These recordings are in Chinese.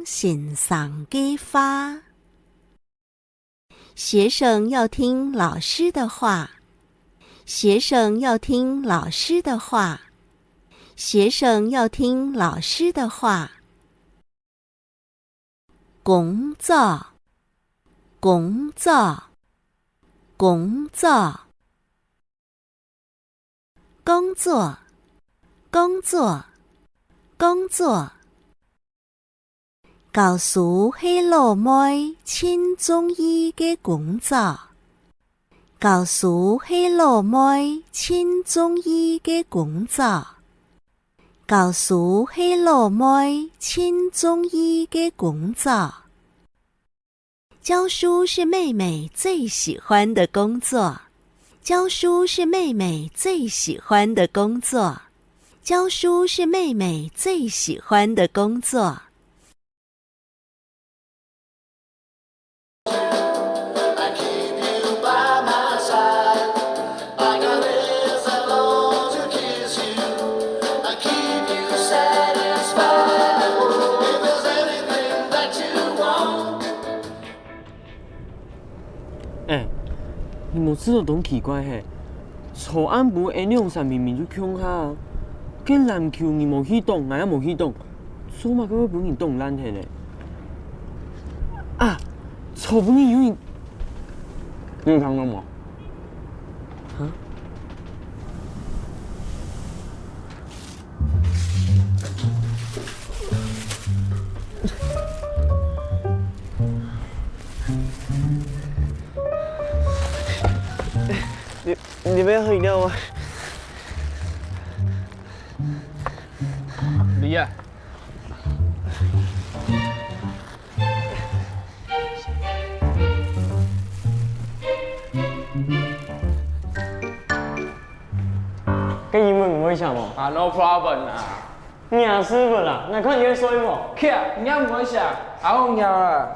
欣赏给发。学生要听老师的话，学生要听老师的话，学生要听老师的话。工作，工作，工作，工作，工作，工作。教师係老妹親中意嘅工作，教師係老妹親中意嘅工作，教師係老妹親中意嘅工作。教書是妹妹最喜歡的工作，教書是妹妹最喜歡的工作，教書是妹妹最喜歡的工作。你冇知道咁奇怪嘿？初安部下兩三明明就強下，跟籃球你冇去動，我也冇去動，所以嘛佢會幫你動爛嘿咧。啊，初本你有你有看到冇？啊？你们要喝饮料吗？李啊，跟英文唔可以想冇？啊 ，no problem 啊。廿師傅啦，那看你會說冇？去啊，你唔會想，啊我尿啊。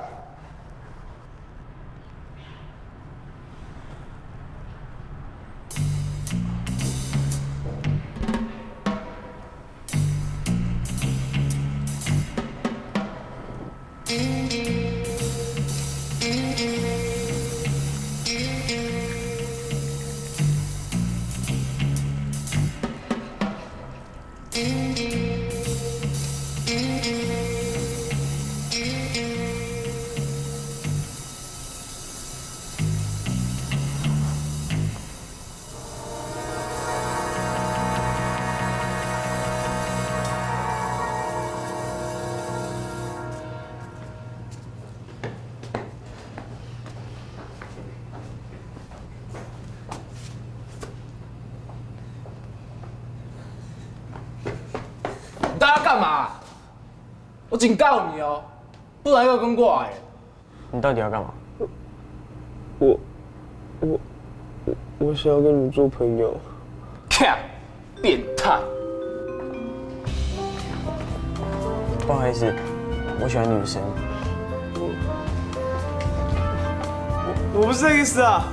大家干嘛？我警告你哦，不然又跟过来。你到底要幹嘛？我想要跟你们做朋友。看，变态！不好意思，我喜歡女生。我不是這個意思啊！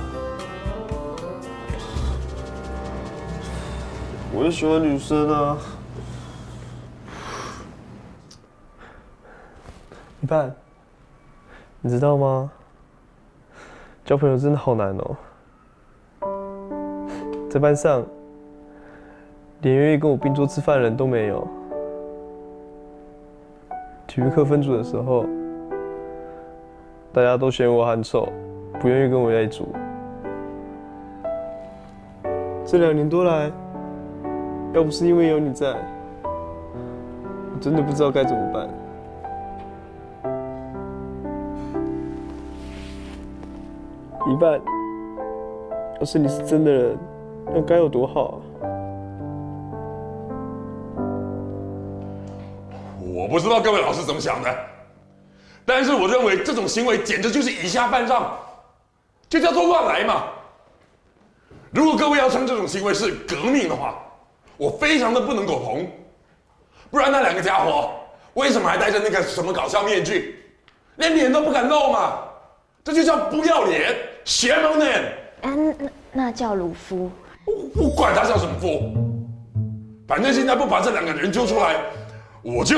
我也喜歡女生啊。一半，你知道嗎？交朋友真的好難哦。在班上，連願意跟我並桌吃飯的人都沒有。體育課分組的時候，大家都嫌我很醜，不願意跟我在一組。這2年多來，要不是因為有你在，我真的不知道該怎麼辦。一半，要是你是真的人，那該有多好啊！我不知道各位老師怎麼想的，但是我認為這種行為簡直就是以下犯上，就叫做亂來嘛。如果各位要稱這種行為是革命的話，我非常的不能苟同。不然那2個家伙為什麼還戴着那個什麼搞笑面具，連臉都不敢露嘛？這就叫不要臉，邪門呢！那叫魯夫。我管他叫什麼夫，反正現在不把這2個人揪出來，我就